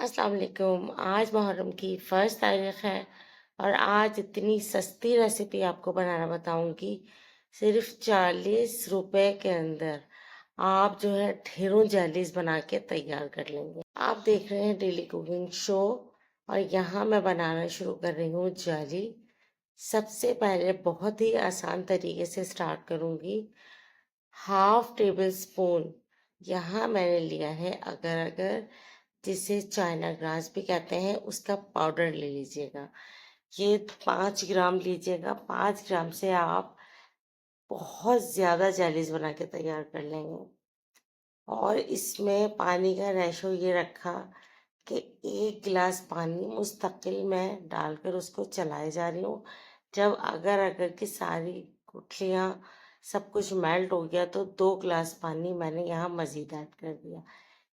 अस्सलाम वालेकुम। आज मुहर्रम की फर्स्ट तारीख है और आज इतनी सस्ती रेसिपी आपको बनाना बताऊंगी। सिर्फ 40 रुपए के अंदर आप जो है ढेरों जैलीज बना के तैयार कर लेंगे। आप देख रहे हैं डेली कुकिंग शो और यहाँ मैं बनाना शुरू कर रही हूँ जैली। सबसे पहले बहुत ही आसान तरीके से स्टार्ट करूंगी। 1/2 टेबल स्पून यहाँ मैंने लिया है अगर अगर, जिसे चाइना ग्रास भी कहते हैं, उसका पाउडर ले लीजिएगा। ये 5 ग्राम लीजिएगा। 5 ग्राम से आप बहुत ज्यादा जैलीज बना के तैयार कर लेंगे। और इसमें पानी का रेशो ये रखा कि 1 गिलास पानी मुस्तकिल में डालकर उसको चलाए जा रही हूँ। जब अगर अगर की सारी गुठलियाँ सब कुछ मेल्ट हो गया तो 2 गिलास पानी मैंने यहाँ मजीद ऐड कर दिया,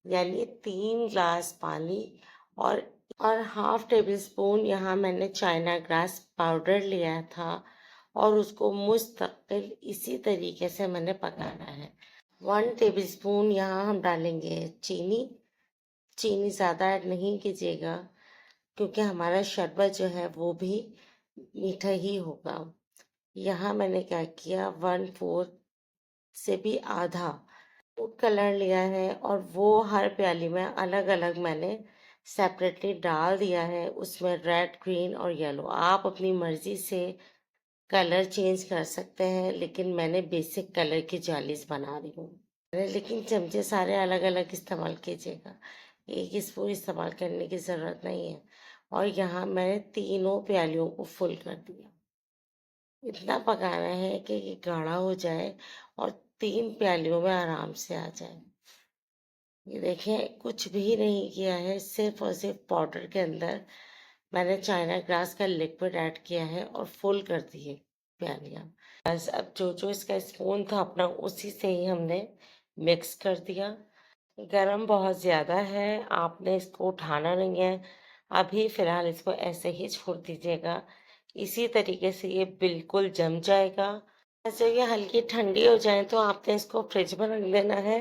यानी 3 गिलास पानी। और 1/2 टेबल स्पून यहाँ मैंने चाइना ग्रास पाउडर लिया था और उसको मुस्तकिल इसी तरीके से मैंने पकाना है। 1 टेबल स्पून यहाँ हम डालेंगे चीनी। चीनी ज़्यादा ऐड नहीं कीजिएगा क्योंकि हमारा शरबत जो है वो भी मीठा ही होगा। यहाँ मैंने क्या किया, 1/4 से भी आधा फूड कलर लिया है और वो हर प्याली में अलग अलग मैंने सेपरेटली डाल दिया है। उसमें रेड, ग्रीन और येलो आप अपनी मर्जी से कलर चेंज कर सकते हैं, लेकिन मैंने बेसिक कलर की जालीज बना रही हूँ। लेकिन चमचे सारे अलग अलग इस्तेमाल कीजिएगा, एक ही स्पून इस्तेमाल करने की ज़रूरत नहीं है। और यहाँ मैंने तीनों प्यालियों को फुल कर दिया। इतना पकाना है कि ये गाढ़ा हो जाए और 3 प्यालियों में आराम से आ जाए। ये देखें, कुछ भी नहीं किया है, सिर्फ और सिर्फ पाउडर के अंदर मैंने चाइना ग्रास का लिक्विड ऐड किया है और फुल कर दिए प्यालियाँ। बस अब जो जो इसका स्पून था अपना, उसी से ही हमने मिक्स कर दिया। गरम बहुत ज़्यादा है, आपने इसको उठाना नहीं है। अभी फ़िलहाल इसको ऐसे ही छोड़ दीजिएगा। इसी तरीके से ये बिल्कुल जम जाएगा। जब ये हल्की ठंडी हो जाए तो आपने इसको फ्रिज में रख देना है।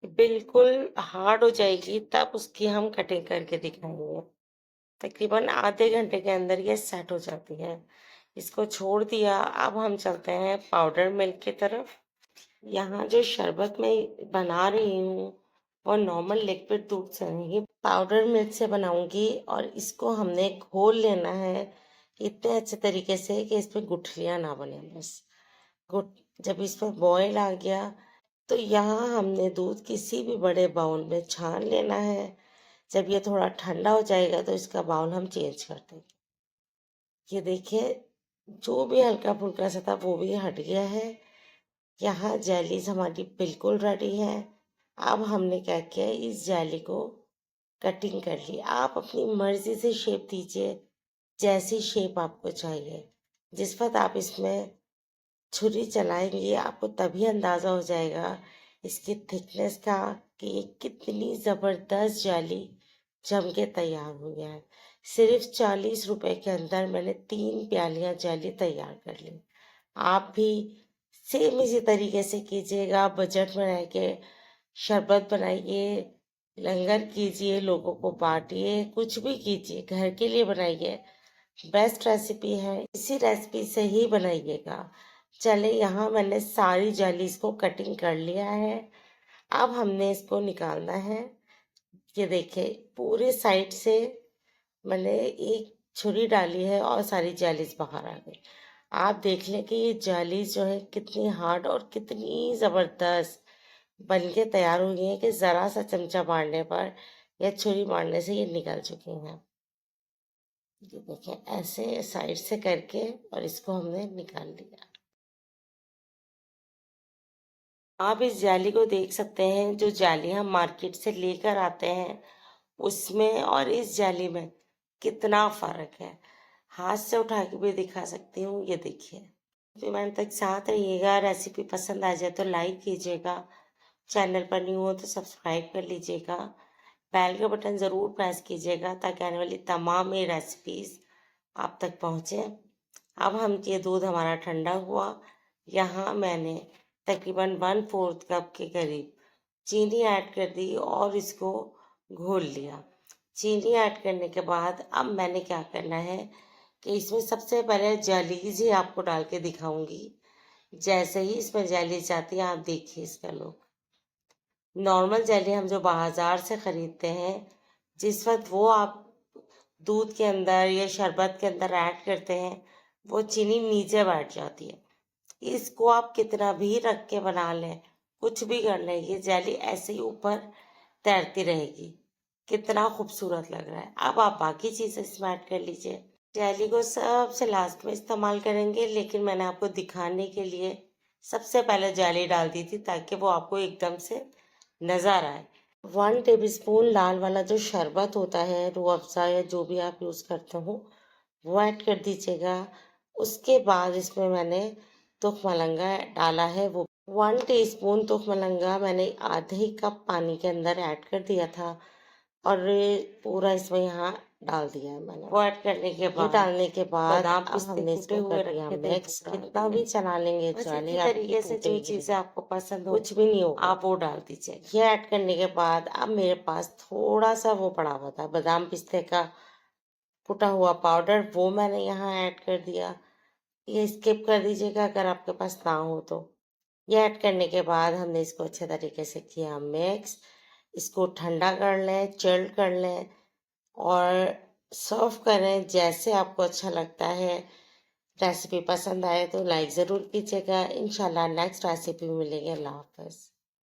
बिल्कुल हार्ड हो जाएगी तब उसकी हम कटिंग करके दिखाएंगे। तकरीबन आधे घंटे के अंदर ये सेट हो जाती है। इसको छोड़ दिया। अब हम चलते हैं पाउडर मिल्क की तरफ। यहाँ जो शरबत मैं बना रही हूँ वो नॉर्मल लिक्विड दूध से नहीं, पाउडर मिल्क से बनाऊंगी। और इसको हमने घोल लेना है इतने अच्छे तरीके से कि इसमें गुठलियाँ ना बने। बस गुट जब इसमें बॉयल आ गया तो यहाँ हमने दूध किसी भी बड़े बाउल में छान लेना है। जब ये थोड़ा ठंडा हो जाएगा तो इसका बाउल हम चेंज कर देंगे। ये देखिए, जो भी हल्का फुल्का सा था वो भी हट गया है। यहाँ जैलीज हमारी बिल्कुल रेडी है। अब हमने क्या किया, इस जैली को कटिंग कर ली। आप अपनी मर्जी से शेप दीजिए, जैसी शेप आपको चाहिए। जिस वक्त आप इसमें छुरी चलाएंगे आपको तभी अंदाजा हो जाएगा इसकी थिकनेस का कि ये कितनी जबरदस्त जाली जम के तैयार हो गया है। सिर्फ 40 रुपए के अंदर मैंने 3 प्यालियां जाली तैयार कर ली। आप भी सेम इसी तरीके से कीजिएगा। बजट में रह के शरबत बनाइए, लंगर कीजिए, लोगों को बांटिए, कुछ भी कीजिए, घर के लिए बनाइए। बेस्ट रेसिपी है, इसी रेसिपी से ही बनाइएगा। चले, यहाँ मैंने सारी जालीज को कटिंग कर लिया है। अब हमने इसको निकालना है। ये देखिए, पूरे साइड से मैंने एक छुरी डाली है और सारी जालीज बाहर आ गई। आप देख लें कि ये जालीज जो है कितनी हार्ड और कितनी ज़बरदस्त बन के तैयार हुई है कि ज़रा सा चमचा मारने पर या छुरी मारने से ये निकल चुकी हैं। ये देखिए, ऐसे साइड से करके और इसको हमने निकाल लिया। आप इस जाली को देख सकते हैं, जो जाली हम मार्केट से लेकर आते हैं उसमें और इस जाली में कितना फर्क है। हाथ से उठा के भी दिखा सकती हूँ। ये देखिए। फिर मैंने तक साथ रहिएगा। रेसिपी पसंद आ जाए तो लाइक कीजिएगा, चैनल पर न्यू हो तो सब्सक्राइब कर लीजिएगा, बेल का बटन ज़रूर प्रेस कीजिएगा ताकि आने वाली तमाम ये रेसिपीज़ आप तक पहुँचे। अब हम ये दूध हमारा ठंडा हुआ। यहाँ मैंने तकरीबन 1/4 कप के करीब चीनी ऐड कर दी और इसको घोल लिया। चीनी ऐड करने के बाद अब मैंने क्या करना है कि इसमें सबसे पहले जैलीज ही आपको डाल के दिखाऊंगी। जैसे ही इसमें जैलीज आती है आप देखिए इसका लुक। नॉर्मल जेली हम जो बाजार से खरीदते हैं, जिस वक्त वो आप दूध के अंदर या शरबत के अंदर ऐड करते हैं, वो चीनी नीचे बैठ जाती है। इसको आप कितना भी रख के बना लें, कुछ भी कर लें, ये जेली ऐसे ही ऊपर तैरती रहेगी। कितना खूबसूरत लग रहा है। अब आप बाकी चीज़ें इसमें ऐड कर लीजिए। जेली को सबसे लास्ट में इस्तेमाल करेंगे, लेकिन मैंने आपको दिखाने के लिए सबसे पहले जेली डाल दी थी ताकि वो आपको एकदम से नज़र आए। 1 टेबल स्पून लाल वाला जो शरबत होता है, रूह अफ़ज़ा या जो भी आप यूज़ करते हो, वो ऐड कर दीजिएगा। उसके बाद इसमें मैंने तुख मलंगा डाला है। वो 1 टीस्पून तुख मलंगा मैंने आधे कप पानी के अंदर ऐड कर दिया था और पूरा इसमें यहाँ डाल दिया है मैंने। वो ऐड करने के बाद डालने के बाद बादाम अब पिस्ते हमने कूटे इसको हुए कर लिया रखे थे, मिक्स। वो डाल कितना भी चला लेंगे बस जाली इसी आपकी तरीके से जो टूटेगी चीज़ें नहीं, आपको पसंद हो कुछ भी नहीं होगा। आप वो डाल दीजिए। ये ऐड करने के बाद अब मेरे पास थोड़ा सा वो पड़ा हुआ था बादाम पिस्ते का कुटा हुआ पाउडर, वो मैंने यहाँ ऐड कर दिया। ये स्किप कर दीजिएगा अगर आपके पास ना हो तो। ये ऐड करने के बाद हमने इसको अच्छे तरीके से किया मिक्स। इसको ठंडा कर लें, चिल्ड कर लें और सर्व करें जैसे आपको अच्छा लगता है। रेसिपी पसंद आए तो लाइक ज़रूर कीजिएगा। इंशाल्लाह नेक्स्ट रेसिपी में मिलेंगे। अल्लाह हाफ़िज़।